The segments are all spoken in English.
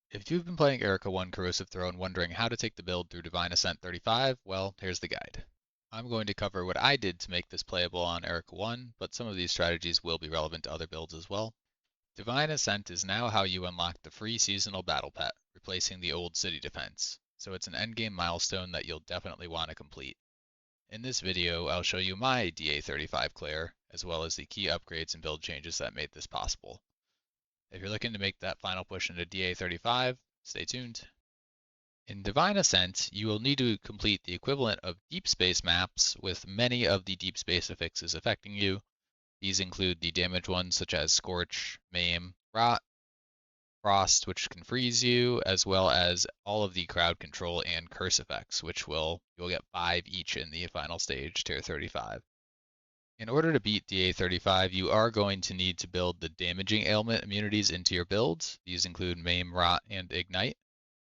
If you've been playing Erika 1 Corrosive Throw and wondering how to take the build through Divine Ascent 35, well, here's the guide. I'm going to cover what I did to make this playable on Erika 1, but some of these strategies will be relevant to other builds as well. Divine Ascent is now how you unlock the free seasonal battle pet, replacing the old city defense, so it's an endgame milestone that you'll definitely want to complete. In this video, I'll show you my DA35 Claire, as well as the key upgrades and build changes that made this possible. If you're looking to make that final push into DA35, stay tuned. In Divine Ascent, you will need to complete the equivalent of deep space maps with many of the deep space affixes affecting you. These include the damage ones such as Scorch, Maim, Rot, Frost, which can freeze you, as well as all of the crowd control and curse effects, which you'll get 5 each in the final stage, tier 35. In order to beat DA35, you are going to need to build the damaging ailment immunities into your builds. These include Maim, Rot, and Ignite.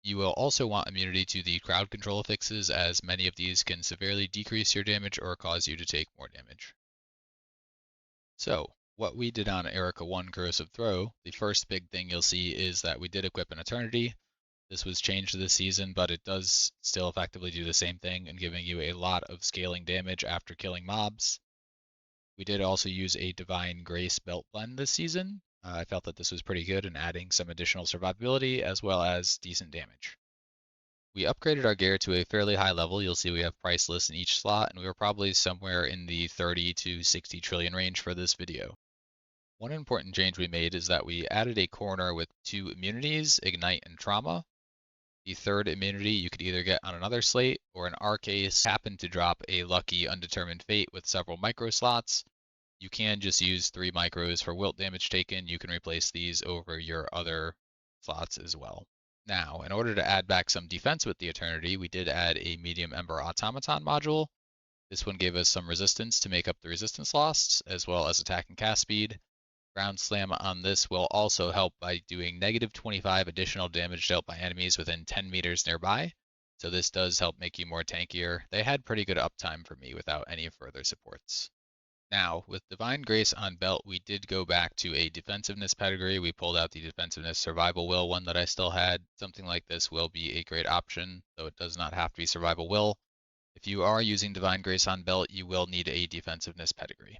You will also want immunity to the crowd control affixes, as many of these can severely decrease your damage or cause you to take more damage. So, what we did on Erika 1 Corrosive Throw, the first big thing you'll see is that we did equip an Eternity. This was changed this season, but it does still effectively do the same thing and giving you a lot of scaling damage after killing mobs. We did also use a Divine Grace belt blend this season. I felt that this was pretty good in adding some additional survivability as well as decent damage. We upgraded our gear to a fairly high level. You'll see we have priceless in each slot, and we were probably somewhere in the 30 to 60 trillion range for this video. One important change we made is that we added a corner with 2 immunities, Ignite and Trauma. The third immunity you could either get on another slate, or in our case, happen to drop a lucky Undetermined Fate with several micro slots. You can just use 3 micros for wilt damage taken. You can replace these over your other slots as well. Now, in order to add back some defense with the Eternity, we did add a Medium Ember Automaton module. This one gave us some resistance to make up the resistance lost, as well as attack and cast speed. Ground Slam on this will also help by doing negative 25 additional damage dealt by enemies within 10 meters nearby. So this does help make you more tankier. They had pretty good uptime for me without any further supports. Now, with Divine Grace on belt, we did go back to a defensiveness pedigree. We pulled out the defensiveness survival will one that I still had. Something like this will be a great option, though it does not have to be survival will. If you are using Divine Grace on belt, you will need a defensiveness pedigree.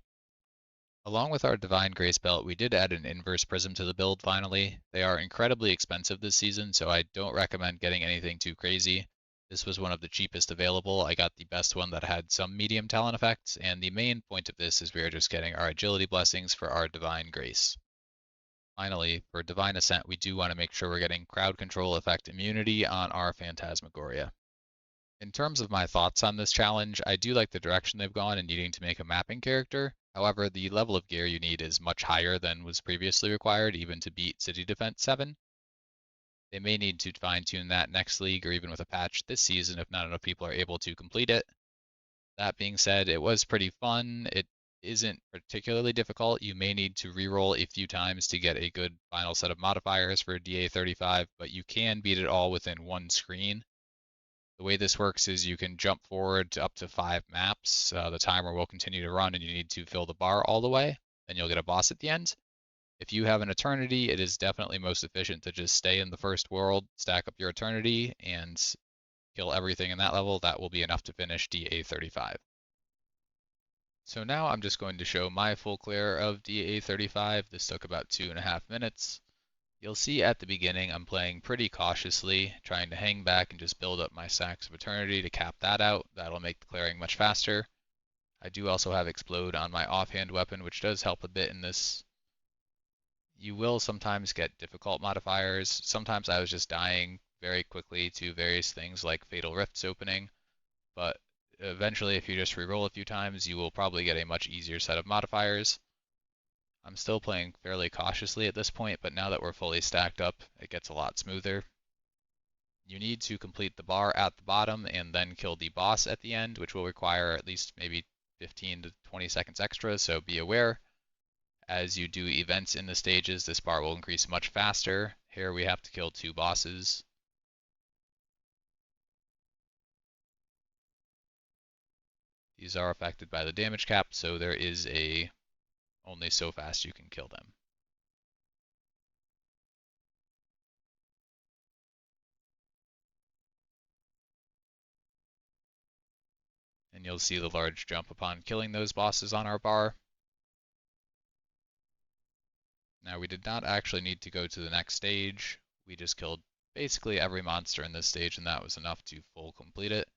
Along with our Divine Grace belt, we did add an inverse prism to the build finally. They are incredibly expensive this season, so I don't recommend getting anything too crazy. This was one of the cheapest available. I got the best one that had some medium talent effects, and the main point of this is we are just getting our agility blessings for our Divine Grace. Finally, for Divine Ascent, we do want to make sure we're getting crowd control effect immunity on our Phantasmagoria. In terms of my thoughts on this challenge, I do like the direction they've gone in needing to make a mapping character. However, the level of gear you need is much higher than was previously required even to beat City Defense 7. They may need to fine-tune that next league or even with a patch this season if not enough people are able to complete it. That being said, it was pretty fun. It isn't particularly difficult. You may need to reroll a few times to get a good final set of modifiers for DA35, but you can beat it all within one screen. The way this works is you can jump forward to up to 5 maps. The timer will continue to run and you need to fill the bar all the way. Then you'll get a boss at the end. If you have an Eternity, it is definitely most efficient to just stay in the first world, stack up your Eternity, and kill everything in that level. That will be enough to finish DA35. So now I'm just going to show my full clear of DA35. This took about 2.5 minutes. You'll see at the beginning I'm playing pretty cautiously, trying to hang back and just build up my stacks of Eternity to cap that out. That'll make the clearing much faster. I do also have Explode on my offhand weapon, which does help a bit in this. You will sometimes get difficult modifiers. Sometimes I was just dying very quickly to various things like Fatal Rifts opening, but eventually if you just reroll a few times, you will probably get a much easier set of modifiers. I'm still playing fairly cautiously at this point, but now that we're fully stacked up, it gets a lot smoother. You need to complete the bar at the bottom and then kill the boss at the end, which will require at least maybe 15 to 20 seconds extra, so be aware. As you do events in the stages, this bar will increase much faster. Here we have to kill 2 bosses. These are affected by the damage cap, so there is only so fast you can kill them. and you'll see the large jump upon killing those bosses on our bar. Now we did not actually need to go to the next stage. We just killed basically every monster in this stage, and that was enough to full complete it.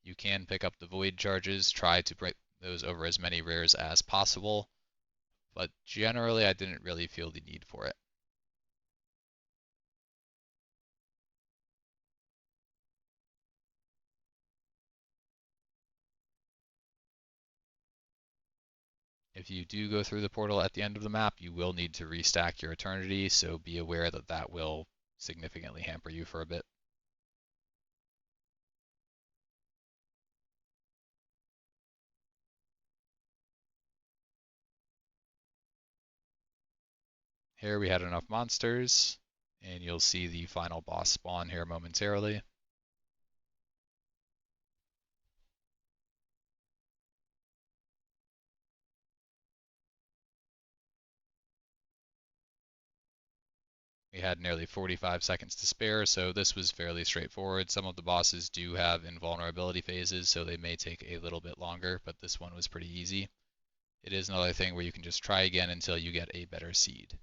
You can pick up the void charges, try to break those over as many rares as possible, but generally I didn't really feel the need for it. If you do go through the portal at the end of the map, you will need to restack your eternity, so be aware that that will significantly hamper you for a bit. Here we had enough monsters, and you'll see the final boss spawn here momentarily. We had nearly 45 seconds to spare, so this was fairly straightforward. Some of the bosses do have invulnerability phases, so they may take a little bit longer, but this one was pretty easy. It is another thing where you can just try again until you get a better seed.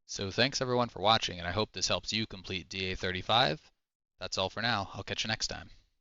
So thanks everyone for watching, and I hope this helps you complete DA35. That's all for now. I'll catch you next time.